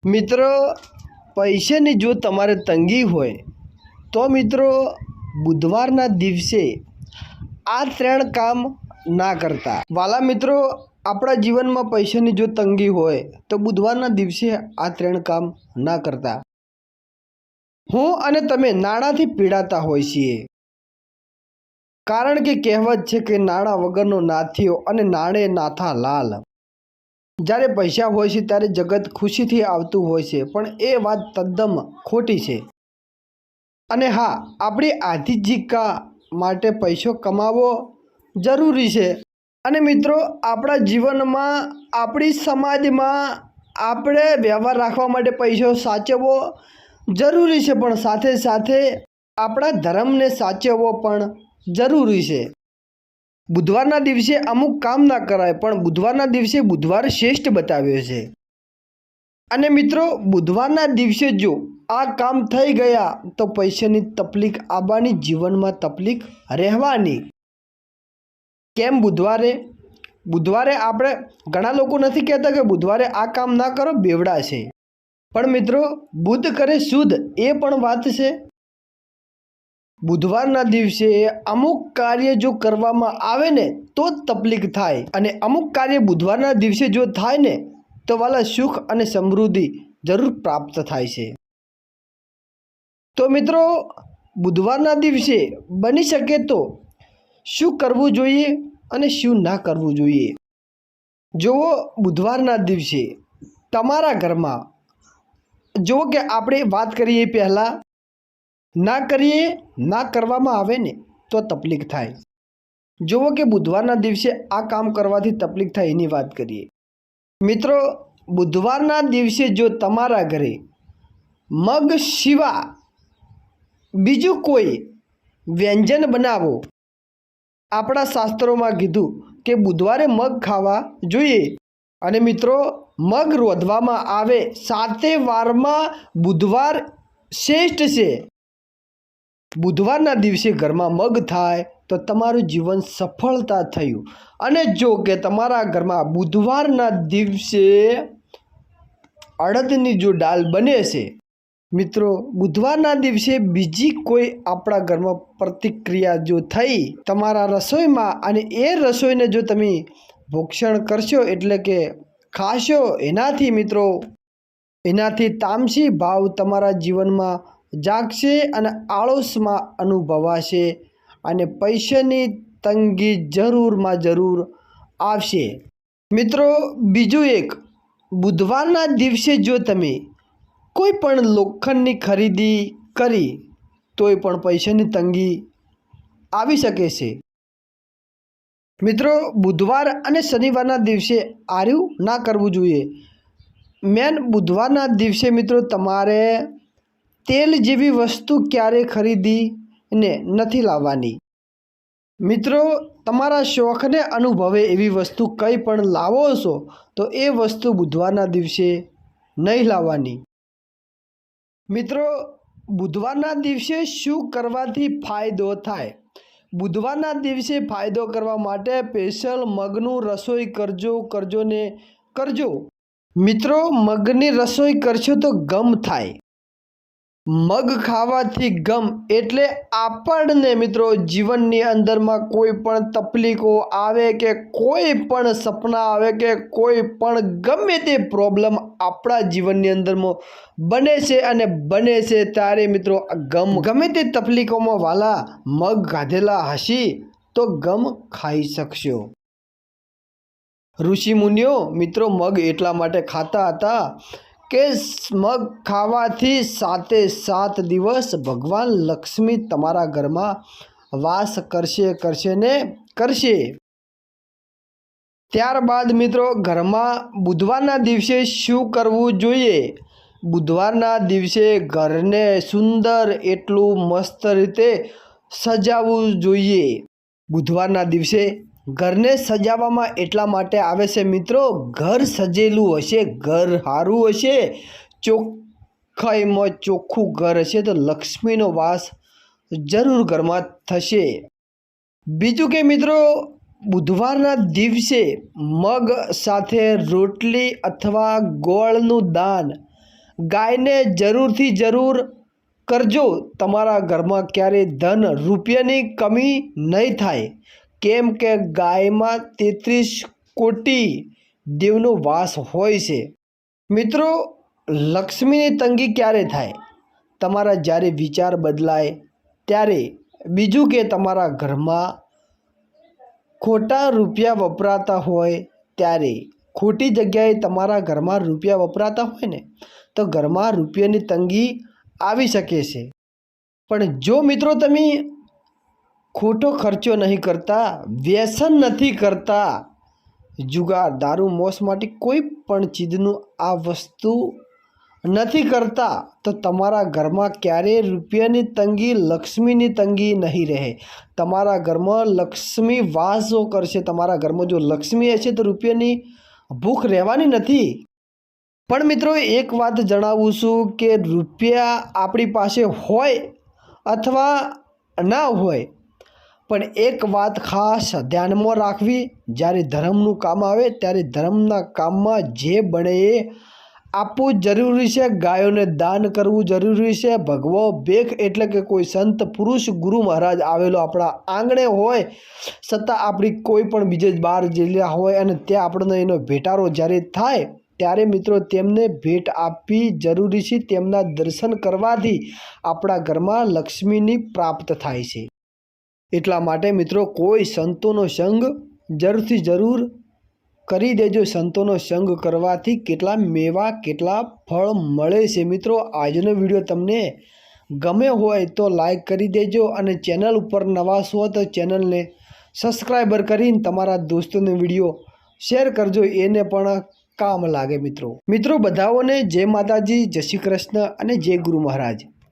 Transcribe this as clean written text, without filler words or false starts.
મિત્રો, પૈસાની જો તમારે તંગી હોય તો મિત્રો બુધવારના દિવસે આ 3 કામ ના કરતા. વાલા મિત્રો, આપણા જીવનમાં પૈસાની જો તંગી હોય તો બુધવારના દિવસે આ 3 કામ ના કરતા. હું અને તમે નાણાંથી પીડાતા હોય છીએ, કારણ કે કહેવત છે કે નાણાં વગરનો નાથિયો અને નાણે નાથા લાલ. જ્યારે પૈસા હોય છે ત્યારે જગત ખુશીથી આવતું હોય છે, પણ એ વાત તદ્દન ખોટી છે. અને હા, આપણી આજીવિકા માટે પૈસો કમાવો જરૂરી છે. અને મિત્રો, આપણા જીવનમાં, આપણી સમાજમાં આપણે વ્યવહાર રાખવા માટે પૈસો સાચવવો જરૂરી છે, પણ સાથે સાથે આપણા ધર્મને સાચવવો પણ જરૂરી છે. બુધવારના દિવસે અમુક કામ ના કરાય, પણ બુધવારના દિવસે બુધવાર શ્રેષ્ઠ બતાવ્યો છે. અને મિત્રો, બુધવારના દિવસે જો આ કામ થઈ ગયા તો પૈસાની તકલીફ આવવાની, જીવનમાં તકલીફ રહેવાની. કેમ બુધવારે આપણે ઘણા લોકો નથી કહેતા કે બુધવારે આ કામ ના કરો, બેવડા છે. પણ મિત્રો, બુધ કરે શુદ્ધ, એ પણ વાત છે. બુધવારના દિવસે અમુક કાર્ય જો કરવામાં આવે ને તો જ તકલીફ થાય, અને અમુક કાર્ય બુધવારના દિવસે જો થાય ને તો વાલા સુખ અને સમૃદ્ધિ જરૂર પ્રાપ્ત થાય છે. તો મિત્રો, બુધવારના દિવસે બની શકે તો શું કરવું જોઈએ અને શું ના કરવું જોઈએ. જુઓ, બુધવારના દિવસે તમારા ઘરમાં, જુઓ કે આપણે વાત કરીએ પહેલાં, ના કરવામાં આવે ને તો તકલીફ થાય. જુઓ કે બુધવારના દિવસે આ કામ કરવાથી તકલીફ થાય એની વાત કરીએ. મિત્રો, બુધવારના દિવસે જો તમારા ઘરે મગ સિવાય બીજું કોઈ વ્યંજન બનાવો. આપણા શાસ્ત્રોમાં કીધું કે બુધવારે મગ ખાવા જોઈએ. અને મિત્રો, મગ રોધવામાં આવે 7 વારમાં બુધવાર શ્રેષ્ઠ છે. બુધવારના દિવસે ઘરમાં મગ થાય તો તમારું જીવન સફળતા થયું. અને જો કે તમારા ઘરમાં બુધવારના દિવસે અડદની જો દાળ બને છે, મિત્રો, બુધવારના દિવસે બીજી કોઈ આપણા ઘરમાં પ્રતિક્રિયા જો થઈ તમારા રસોઈમાં, અને એ રસોઈને જો તમે ભક્ષણ કરશો એટલે કે ખાશો, એનાથી તામસી ભાવ તમારા જીવનમાં જાગશે અને આળસમાં અનુભવાશે, અને પૈસાની તંગી જરૂરમાં જરૂર આવશે. મિત્રો, બીજું એક, બુધવારના દિવસે જો તમે કોઈ પણ લોખંડની ખરીદી કરી તોય પણ પૈસાની તંગી આવી શકે છે. મિત્રો, બુધવાર અને શનિવારના દિવસે આર્યું ના કરવું જોઈએ. મેન બુધવારના દિવસે મિત્રો તમારે તેલ જેવી વસ્તુ ક્યારેય ખરીદીને નથી લાવવાની. મિત્રો, તમારા શોખને અનુભવે એવી વસ્તુ કંઈ પણ લાવો છો તો એ વસ્તુ બુધવારના દિવસે નહીં લાવવાની. મિત્રો, બુધવારના દિવસે શું કરવાથી ફાયદો થાય. બુધવારના દિવસે ફાયદો કરવા માટે સ્પેશિયલ મગનું રસોઈ કરજો. મિત્રો, મગની રસોઈ કરશો તો ગમ થાય. મગ ખાવાથી ગમ એટલે આપણને મિત્રો જીવનની અંદરમાં કોઈ પણ તકલીફો આવે કે કોઈ પણ સપના આવે કે કોઈ પણ ગમે તે પ્રોબ્લેમ આપણા જીવનની અંદરમાં બને છે, અને બને છે ત્યારે મિત્રો ગમે તે તકલીફોમાં વાલા મગ ગાધેલા હશી તો ગમ ખાઈ શકશો. ઋષિ મુનિઓ મિત્રો મગ એટલા માટે ખાતા હતા કે મગ ખાવાથી 7 દિવસ ભગવાન લક્ષ્મી તમારા ઘરમાં વાસ કરશે. ત્યારબાદ મિત્રો, ઘરમાં બુધવારના દિવસે શું કરવું જોઈએ. બુધવારના દિવસે ઘરને સુંદર એટલું મસ્ત રીતે સજાવવું જોઈએ. બુધવારના દિવસે ઘરને સજાવવામાં એટલા માટે આવે છે મિત્રો, ઘર સજેલું હશે, ઘર સારું હશે, ચોખ્ખાઈમાં ચોખ્ખું ઘર હશે તો લક્ષ્મીનો વાસ જરૂર ઘરમાં થશે. બીજું કે મિત્રો, બુધવારના દિવસે મગ સાથે રોટલી અથવા ગોળનું દાન ગાયને જરૂરથી જરૂર કરજો. તમારા ઘરમાં ક્યારેય ધન રૂપિયાની કમી નહીં થાય, કેમ કે ગાયમાં 33 કોટી દેવનો વાસ હોય છે. મિત્રો, લક્ષ્મીની તંગી ક્યારે થાય? તમારા જ્યારે વિચાર બદલાય ત્યારે. બીજું કે તમારા ઘરમાં ખોટા રૂપિયા વપરાતા હોય ત્યારે. ખોટી જગ્યાએ તમારા ઘરમાં રૂપિયા વપરાતા હોય ને તો ઘરમાં રૂપિયાની તંગી આવી શકે છે. પણ જો મિત્રો તમે ખોટો ખર્ચો નહીં કરતા, વ્યસન નથી કરતા, જુગાર, દારૂ, મોસ માટે કોઈ પણ ચીજનું આ વસ્તુ નથી કરતા, તો તમારા ઘરમાં ક્યારેય રૂપિયાની તંગી, લક્ષ્મીની તંગી નહીં રહે. તમારા ઘરમાં લક્ષ્મી વાસો કરશે. તમારા ઘરમાં જો લક્ષ્મી હશે તો રૂપિયાની ભૂખ રહેવાની નથી. પણ મિત્રો, એક વાત જણાવું છું કે રૂપિયા આપણી પાસે હોય અથવા ના હોય, પણ એક વાત ખાસ ધ્યાનમાં રાખવી, જ્યારે ધર્મનું કામ આવે ત્યારે ધર્મના કામમાં જે બને એ આપવું જરૂરી છે. ગાયોને દાન કરવું જરૂરી છે. ભગવો ભેખ એટલે કે કોઈ સંત પુરુષ ગુરુ મહારાજ આવેલો આપણા આંગણે હોય છતાં આપણી કોઈ પણ બીજે બહાર જેલા હોય અને ત્યાં આપણને એનો ભેટારો જ્યારે થાય ત્યારે મિત્રો તેમને ભેટ આપવી જરૂરી છે. તેમના દર્શન કરવાથી આપણા ઘરમાં લક્ષ્મીની પ્રાપ્ત થાય છે. એટલા માટે મિત્રો, કોઈ સંતોનો સંગ જરૂરથી જરૂર કરી દેજો. સંતોનો સંગ કરવાથી કેટલા મેવા, કેટલા ફળ મળે છે. મિત્રો, આજનો વિડીયો તમને ગમે હોય તો લાઈક કરી દેજો અને ચેનલ ઉપર નવા છો તો ચેનલને સબસ્ક્રાઈબર કરીને તમારા દોસ્તોને વિડીયો શેર કરજો, એને પણ કામ લાગે. મિત્રો બધાઓને જય માતાજી, જય શ્રી કૃષ્ણ અને જય ગુરુ મહારાજ.